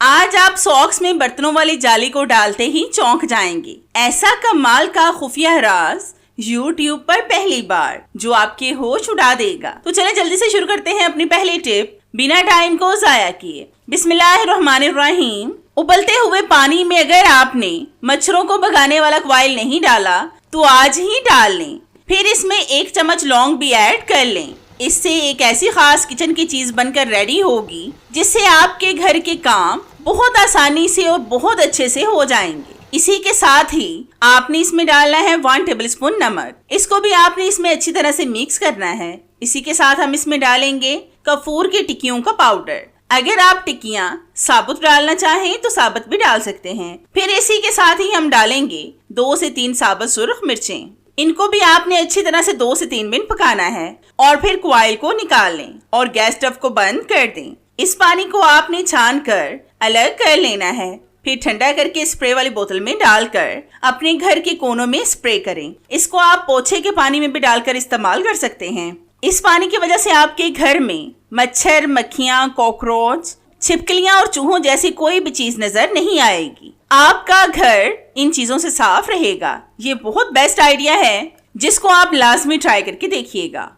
आज आप सॉक्स में बर्तनों वाली जाली को डालते ही चौंक जाएंगे। ऐसा कमाल का खुफिया राज YouTube पर पहली बार जो आपके होश उड़ा देगा। तो चलें जल्दी से शुरू करते हैं अपनी पहली टिप बिना टाइम को जाया किए। बिस्मिल्लाहिर्रहमानिर्रहीम। उबलते हुए पानी में अगर आपने मच्छरों को भगाने वाला कॉइल नहीं डाला तो आज ही डाल लें। फिर इसमें 1 चम्मच लौंग भी ऐड कर लें। इससे एक ऐसी खास किचन की चीज बनकर रेडी होगी जिससे आपके घर के काम बहुत आसानी से और बहुत अच्छे से हो जाएंगे। इसी के साथ ही आपने इसमें डालना है 1 टेबलस्पून नमक। इसको भी आपने इसमें अच्छी तरह से मिक्स करना है। इसी के साथ हम इसमें डालेंगे कपूर की टिक्कियों का पाउडर। अगर आप टिक्कियां साबुत डालना चाहें तो साबुत भी डाल सकते हैं। फिर इसी के साथ ही हम डालेंगे 2 से 3 साबुत सुर्ख मिर्चें। इनको भी आपने अच्छी तरह से 2 से 3 मिनट पकाना है और फिर कॉइल को निकाल लें और गैस स्टव को बंद कर दें। इस पानी को आपने छान कर अलग कर लेना है। फिर ठंडा करके स्प्रे वाली बोतल में डालकर अपने घर के कोनों में स्प्रे करें। इसको आप पोछे के पानी में भी डालकर इस्तेमाल कर सकते हैं। इस पानी की वजह से आपके घर में मच्छर, मक्खियां, कॉकरोच, छिपकलियां और चूहों जैसी कोई भी चीज नजर नहीं आएगी। आपका घर इन चीजों से साफ रहेगा। ये बहुत बेस्ट आइडिया है जिसको आप लाजमी ट्राई करके देखिएगा।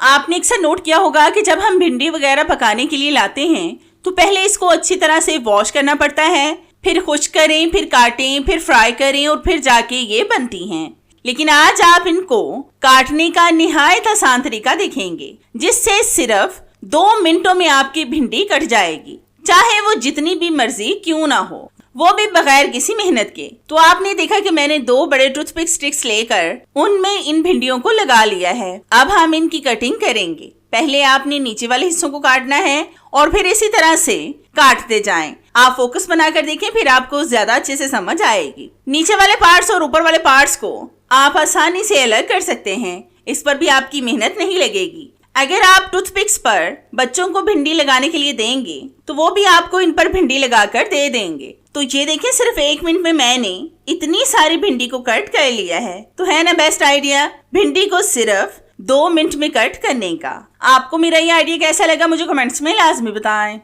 आपने अक्सर नोट किया होगा कि जब हम भिंडी वगैरह पकाने के लिए लाते हैं तो पहले इसको अच्छी तरह से वॉश करना पड़ता है, फिर खुश्क करें, फिर काटें, फिर फ्राई करें और फिर जाके ये बनती हैं। लेकिन आज आप इनको काटने का निहायत आसान तरीका देखेंगे जिससे सिर्फ 2 मिनटों में आपकी भिंडी कट जाएगी, चाहे वो जितनी भी मर्जी क्यों ना हो, वो भी बगैर किसी मेहनत के। तो आपने देखा कि मैंने 2 बड़े टूथपिक स्टिक्स लेकर उनमें इन भिंडियों को लगा लिया है। अब हम इनकी कटिंग करेंगे। पहले आपने नीचे वाले हिस्सों को काटना है और फिर इसी तरह से काटते जाएं। आप फोकस बनाकर देखें, फिर आपको ज्यादा अच्छे से समझ आएगी। नीचे वाले पार्ट्स और ऊपर वाले पार्ट्स को आप आसानी से अलग कर सकते हैं। इस पर भी आपकी मेहनत नहीं लगेगी। अगर आप टूथपिक्स पर बच्चों को भिंडी लगाने के लिए देंगे तो वो भी आपको इन पर भिंडी लगाकर दे देंगे। तो ये देखें, सिर्फ 1 मिनट में मैंने इतनी सारी भिंडी को कट कर लिया है। तो है ना बेस्ट आइडिया भिंडी को सिर्फ 2 मिनट में कट करने का। आपको मेरा ये आइडिया कैसा लगा मुझे कमेंट्स में लाजमी बताएं।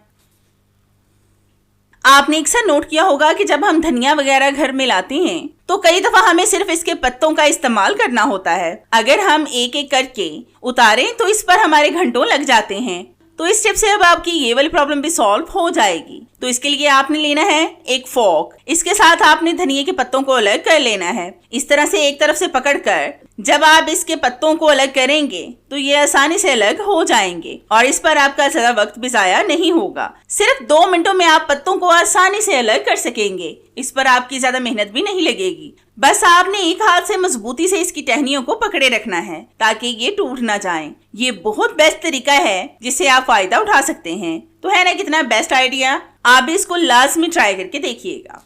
आपने अक्सर नोट किया होगा कि जब हम धनिया वगैरह घर में लाते हैं तो कई दफा हमें सिर्फ इसके पत्तों का इस्तेमाल करना होता है। अगर हम एक एक करके उतारें तो इस पर हमारे घंटों लग जाते हैं। तो इस टिप से अब आपकी ये वाली प्रॉब्लम भी सॉल्व हो जाएगी। तो इसके लिए आपने लेना है एक फोक। इसके साथ आपने धनिया के पत्तों को अलग कर लेना है। इस तरह से एक तरफ से पकड़कर जब आप इसके पत्तों को अलग करेंगे तो ये आसानी से अलग हो जाएंगे और इस पर आपका ज्यादा वक्त भी जाया नहीं होगा। सिर्फ 2 मिनटों में आप पत्तों को आसानी से अलग कर सकेंगे। इस पर आपकी ज्यादा मेहनत भी नहीं लगेगी। बस आपने एक हाथ से मजबूती से इसकी टहनियों को पकड़े रखना है ताकि ये टूट ना जाएं। ये बहुत बेस्ट तरीका है जिससे आप फायदा उठा सकते हैं। तो है ना कितना बेस्ट आइडिया। आप भी इसको लाजमी ट्राई करके देखिएगा।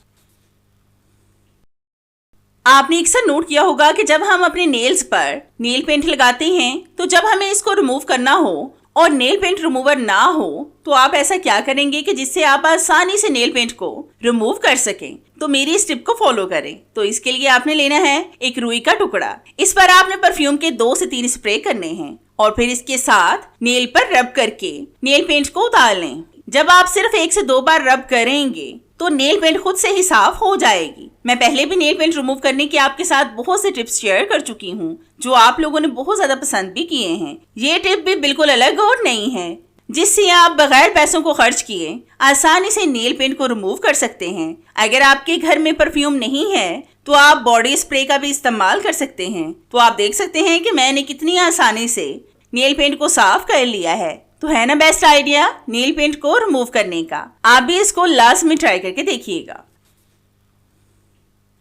आपने अक्सर नोट किया होगा कि जब हम अपने नेल्स पर नेल पेंट लगाते हैं तो जब हमें इसको रिमूव करना हो और नेल पेंट रिमूवर ना हो तो आप ऐसा क्या करेंगे कि जिससे आप आसानी से नेल पेंट को रिमूव कर सकें। तो मेरी इस टिप को फॉलो करें। तो इसके लिए आपने लेना है एक रुई का टुकड़ा। इस पर आपने परफ्यूम के 2 से 3 स्प्रे करने हैं और फिर इसके साथ नेल पर रब करके नेल पेंट को उतार लें। जब आप सिर्फ 1 से 2 बार रब करेंगे तो नेल पेंट खुद से ही साफ हो जाएगी। मैं पहले भी नेल पेंट रिमूव करने की आपके साथ बहुत से टिप्स शेयर कर चुकी हूँ जो आप लोगों ने बहुत ज्यादा पसंद भी किए हैं। ये टिप भी बिल्कुल अलग और नई है जिससे आप बगैर पैसों को खर्च किए आसानी से नेल पेंट को रिमूव कर सकते हैं। अगर आपके घर में परफ्यूम नहीं है तो आप बॉडी स्प्रे का भी इस्तेमाल कर सकते हैं। तो आप देख सकते हैं कि मैंने कितनी आसानी से नेल पेंट को साफ कर लिया है। तो है ना बेस्ट आइडिया नेल पेंट को रिमूव करने का। आप भी इसको लाजमी ट्राई करके देखिएगा।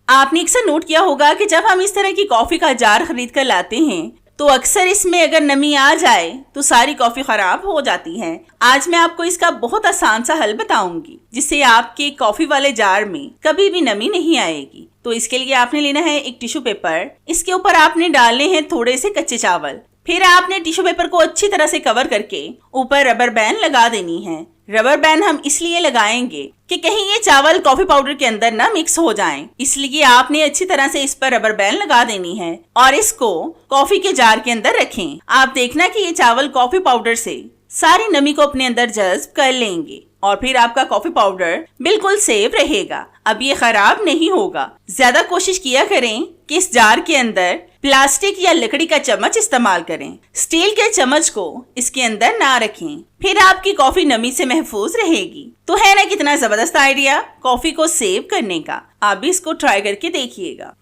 आपने अक्सर नोट किया होगा कि जब हम इस तरह की कॉफी का जार खरीद कर लाते हैं तो अक्सर इसमें अगर नमी आ जाए तो सारी कॉफी खराब हो जाती है। आज मैं आपको इसका बहुत आसान सा हल बताऊंगी जिससे आपके कॉफी वाले जार में कभी भी नमी नहीं आएगी। तो इसके लिए आपने लेना है एक टिश्यू पेपर। इसके ऊपर आपने डालने हैं थोड़े से कच्चे चावल। फिर आपने टिश्यू पेपर को अच्छी तरह से कवर करके ऊपर रबर बैंड लगा देनी है। रबर बैंड हम इसलिए लगाएंगे कि कहीं ये चावल कॉफी पाउडर के अंदर ना मिक्स हो जाएं। इसलिए आपने अच्छी तरह से इस पर रबर बैंड लगा देनी है और इसको कॉफी के जार के अंदर रखें। आप देखना कि ये चावल कॉफी पाउडर से सारी नमी को अपने अंदर जज्ब कर लेंगे। और फिर आपका कॉफी पाउडर बिल्कुल सेफ रहेगा। अब ये खराब नहीं होगा। ज्यादा कोशिश किया करें कि इस जार के अंदर प्लास्टिक या लकड़ी का चम्मच इस्तेमाल करें। स्टील के चम्मच को इसके अंदर ना रखें, फिर आपकी कॉफी नमी से महफूज रहेगी। तो है ना कितना जबरदस्त आइडिया कॉफी को सेव करने का। आप भी इसको ट्राई करके देखिएगा।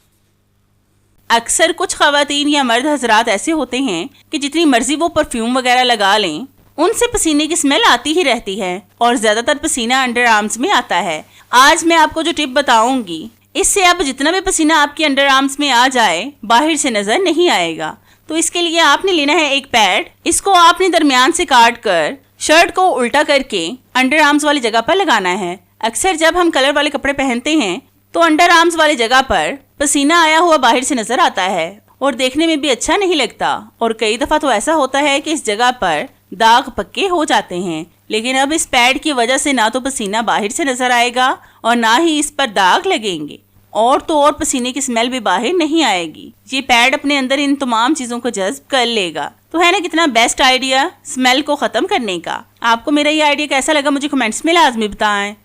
अक्सर कुछ खवातीन या मर्द हजरात ऐसे होते हैं कि जितनी मर्जी वो परफ्यूम वगैरह लगा लें, उनसे पसीने की स्मेल आती ही रहती है और ज्यादातर पसीना अंडर आर्म्स में आता है। आज मैं आपको जो टिप बताऊंगी, इससे अब जितना भी पसीना आपके अंडर आर्म्स में आ जाए, बाहर से नजर नहीं आएगा। तो इसके लिए आपने लेना है एक पैड। इसको आपने दरमियान से काट कर शर्ट को उल्टा करके अंडर आर्म्स वाली जगह पर लगाना है। अक्सर जब हम कलर वाले कपड़े पहनते हैं तो अंडर आर्म्स वाली जगह पर पसीना आया हुआ बाहर से नजर आता है और देखने में भी अच्छा नहीं लगता। और कई दफा तो ऐसा होता है कि इस जगह पर दाग पक्के हो जाते हैं। लेकिन अब इस पैड की वजह से ना तो पसीना बाहर से नजर आएगा और ना ही इस पर दाग लगेंगे, और तो और पसीने की स्मेल भी बाहर नहीं आएगी। ये पैड अपने अंदर इन तमाम चीजों को जज्ब कर लेगा। तो है ना कितना बेस्ट आइडिया स्मेल को खत्म करने का। आपको मेरा ये आइडिया कैसा लगा मुझे कमेंट्स में लाजमी बताएं।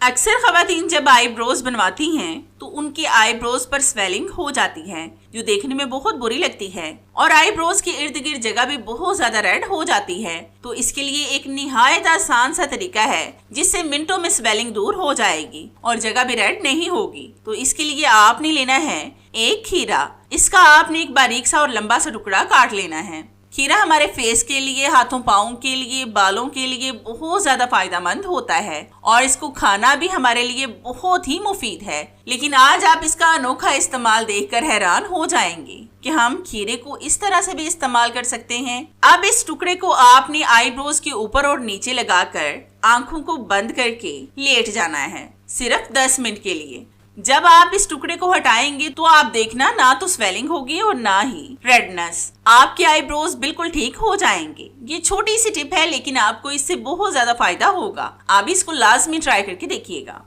अक्सर खवातीन जब आईब्रोज बनवाती हैं तो उनके आईब्रोज पर स्वेलिंग हो जाती है, जो देखने में बहुत बुरी लगती है, और आईब्रोज के इर्द गिर्द जगह भी बहुत ज्यादा रेड हो जाती है। तो इसके लिए एक निहायत आसान सा तरीका है जिससे मिनटों में स्वेलिंग दूर हो जाएगी और जगह भी रेड नहीं होगी। तो इसके लिए आपने लेना है एक खीरा। इसका आपने एक बारीक सा और लंबा सा टुकड़ा काट लेना है। खीरा हमारे फेस के लिए, हाथों पाँव के लिए, बालों के लिए बहुत ज्यादा फायदेमंद होता है और इसको खाना भी हमारे लिए बहुत ही मुफीद है। लेकिन आज आप इसका अनोखा इस्तेमाल देखकर हैरान हो जाएंगे कि हम खीरे को इस तरह से भी इस्तेमाल कर सकते हैं। अब इस टुकड़े को आपने आईब्रोज के ऊपर और नीचे लगाकर आंखों को बंद करके लेट जाना है सिर्फ 10 मिनट के लिए। जब आप इस टुकड़े को हटाएंगे तो आप देखना ना तो स्वेलिंग होगी और ना ही रेडनेस। आपके आईब्रोज बिल्कुल ठीक हो जाएंगे। ये छोटी सी टिप है लेकिन आपको इससे बहुत ज्यादा फायदा होगा। आप इसको लाजमी ट्राई करके देखिएगा।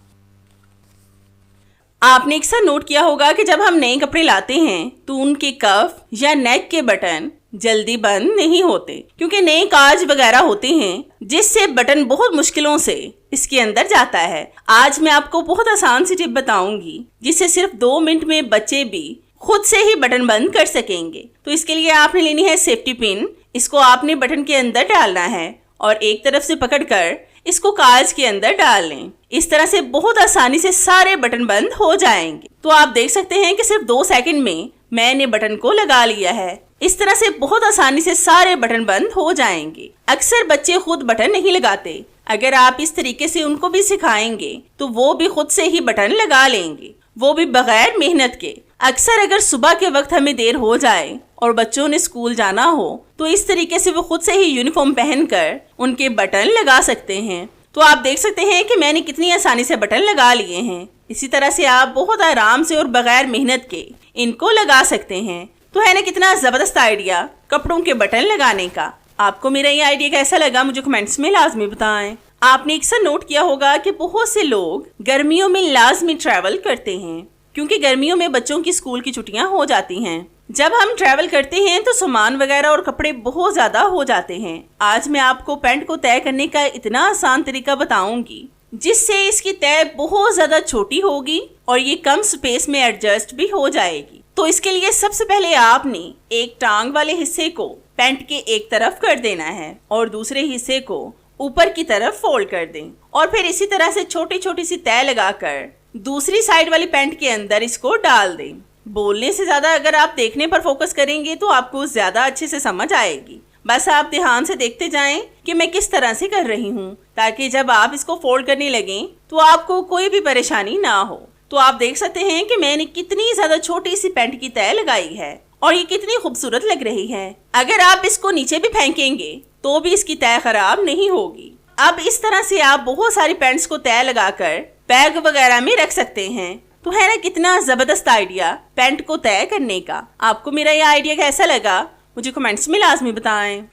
आपने अक्सर नोट किया होगा कि जब हम नए कपड़े लाते हैं तो उनके कफ या नेक के बटन जल्दी बंद नहीं होते, क्योंकि नए काज वगैरह होते हैं जिससे बटन बहुत मुश्किलों से इसके अंदर जाता है। आज मैं आपको बहुत आसान सी टिप बताऊंगी जिससे सिर्फ 2 मिनट में बच्चे भी खुद से ही बटन बंद कर सकेंगे। तो इसके लिए आपने लेनी है सेफ्टी पिन। इसको आपने बटन के अंदर डालना है और एक तरफ से पकड़कर इसको काज के अंदर डाल लें। इस तरह से बहुत आसानी से सारे बटन बंद हो जाएंगे। तो आप देख सकते हैं कि सिर्फ 2 सेकंड में मैंने बटन को लगा लिया है। इस तरह से बहुत आसानी से सारे बटन बंद हो जाएंगे। अक्सर बच्चे खुद बटन नहीं लगाते। अगर आप इस तरीके से उनको भी सिखाएंगे तो वो भी खुद से ही बटन लगा लेंगे, वो भी बगैर मेहनत के। अक्सर अगर सुबह के वक्त हमें देर हो जाए और बच्चों ने स्कूल जाना हो तो इस तरीके से वो खुद से ही यूनिफॉर्म पहनकर उनके बटन लगा सकते हैं। तो आप देख सकते हैं कि मैंने कितनी आसानी से बटन लगा लिए हैं। इसी तरह से आप बहुत आराम से और बगैर मेहनत के इनको लगा सकते हैं। तो है ना कितना जबरदस्त आइडिया कपड़ों के बटन लगाने का। आपको मेरा ये आइडिया कैसा लगा मुझे कमेंट्स में लाजमी बताएं। आपने अक्सर नोट किया होगा कि बहुत से लोग गर्मियों में लाजमी ट्रैवल करते हैं, क्योंकि गर्मियों में बच्चों की स्कूल की छुट्टियां हो जाती हैं। जब हम ट्रैवल करते हैं तो सामान वगैरह और कपड़े बहुत ज्यादा हो जाते हैं। आज मैं आपको पैंट को तय करने का इतना आसान तरीका बताऊंगी जिससे इसकी तय बहुत ज्यादा छोटी होगी और ये कम स्पेस में एडजस्ट भी हो जाएगी। तो इसके लिए सबसे पहले आपने एक टांग वाले हिस्से को पैंट के एक तरफ कर देना है और दूसरे हिस्से को ऊपर की तरफ फोल्ड कर दें और फिर इसी तरह से छोटी छोटी सी तय लगाकर दूसरी साइड वाली पैंट के अंदर इसको डाल दें। बोलने से ज्यादा अगर आप देखने पर फोकस करेंगे तो आपको ज्यादा अच्छे से समझ आएगी। बस आप ध्यान से देखते जाएं कि मैं किस तरह से कर रही हूँ, ताकि जब आप इसको फोल्ड करने लगें तो आपको कोई भी परेशानी ना हो। तो आप देख सकते हैं कि मैंने कितनी ज्यादा छोटी सी पैंट की तय लगाई है और ये कितनी खूबसूरत लग रही है। अगर आप इसको नीचे भी फेंकेंगे तो भी इसकी तय खराब नहीं होगी। अब इस तरह से आप बहुत सारी पैंट्स को तय लगाकर बैग वगैरह में रख सकते हैं। तो है ना कितना जबरदस्त आइडिया पैंट को तय करने का। आपको मेरा ये आइडिया कैसा लगा मुझे कमेंट्स में लाजमी बताएं।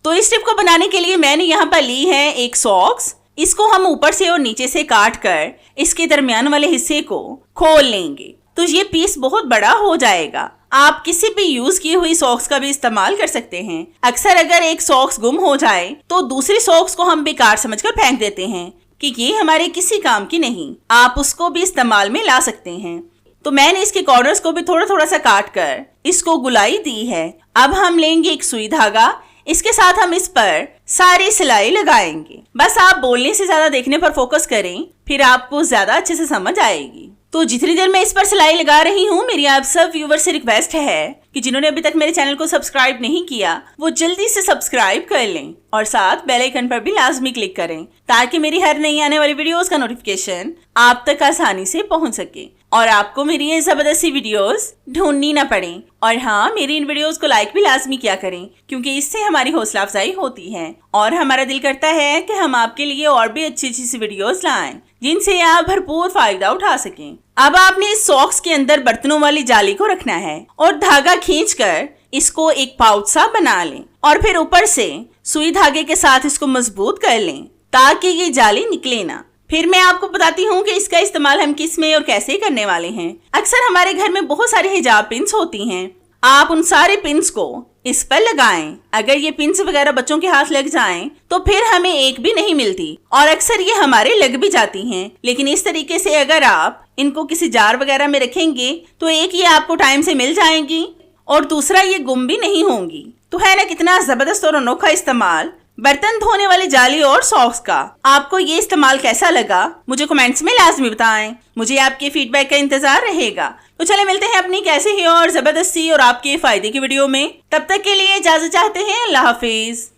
तो इस टिप को बनाने के लिए मैंने यहाँ पर ली है एक सॉक्स। इसको हम ऊपर से और नीचे से काट कर इसके दरमियान वाले हिस्से को खोल लेंगे तो ये पीस बहुत बड़ा हो जाएगा। आप किसी भी यूज की हुई सॉक्स का भी इस्तेमाल कर सकते हैं। अक्सर अगर एक सॉक्स गुम हो जाए तो दूसरी सॉक्स को हम बेकार समझकर फेंक देते हैं कि ये हमारे किसी काम की नहीं। आप उसको भी इस्तेमाल में ला सकते हैं। तो मैंने इसके कॉर्नर्स को भी थोड़ा थोड़ा सा काट कर इसको गुलाई दी है। अब हम लेंगे एक सुई धागा, इसके साथ हम इस पर सारी सिलाई लगाएंगे। बस आप बोलने से ज्यादा देखने पर फोकस करें, फिर आपको ज्यादा अच्छे से समझ आएगी। तो जितनी देर मैं इस पर सिलाई लगा रही हूँ, मेरी आप सब व्यूवर से रिक्वेस्ट है कि जिन्होंने अभी तक मेरे चैनल को सब्सक्राइब नहीं किया वो जल्दी से सब्सक्राइब कर लें और साथ बेल आइकन पर भी लाजमी क्लिक करें ताकि मेरी हर नई आने वाली वीडियोस का नोटिफिकेशन आप तक आसानी से पहुंच सके और आपको मेरी ये जबरदस्ती वीडियोस ढूंढनी न पड़े। और हाँ, मेरी इन वीडियोस को लाइक भी लाजमी किया करें क्योंकि इससे हमारी हौसला अफजाई होती है और हमारा दिल करता है कि हम आपके लिए और भी अच्छी अच्छी सी वीडियोस लाएं जिनसे आप भरपूर फायदा उठा सकें। अब आपने इस सॉक्स के अंदर बर्तनों वाली जाली को रखना है और धागा खींचकर इसको एक पाउच सा बना लें और फिर ऊपर से सुई धागे के साथ इसको मजबूत कर लें ताकि ये जाली निकले ना। फिर मैं आपको बताती हूँ कि इसका इस्तेमाल हम किस में और कैसे करने वाले हैं। अक्सर हमारे घर में बहुत सारे हिजाब पिन्स होती हैं। आप उन सारे पिन्स को इस पर लगाएं। अगर ये पिन्स वगैरह बच्चों के हाथ लग जाएं तो फिर हमें एक भी नहीं मिलती और अक्सर ये हमारे लग भी जाती हैं। लेकिन इस तरीके से अगर आप इनको किसी जार वगैरह में रखेंगे तो एक ये आपको टाइम से मिल जाएंगी और दूसरा ये गुम भी नहीं होंगी। तो है ना कितना जबरदस्त और अनोखा इस्तेमाल बर्तन धोने वाली जाली और सॉक्स का। आपको ये इस्तेमाल कैसा लगा मुझे कमेंट्स में लाजमी बताएं। मुझे आपके फीडबैक का इंतजार रहेगा। तो चले मिलते हैं अपनी कैसे ही और जबरदस्ती और आपके फायदे की वीडियो में। तब तक के लिए इजाजत चाहते हैं। अल्लाह हाफिज।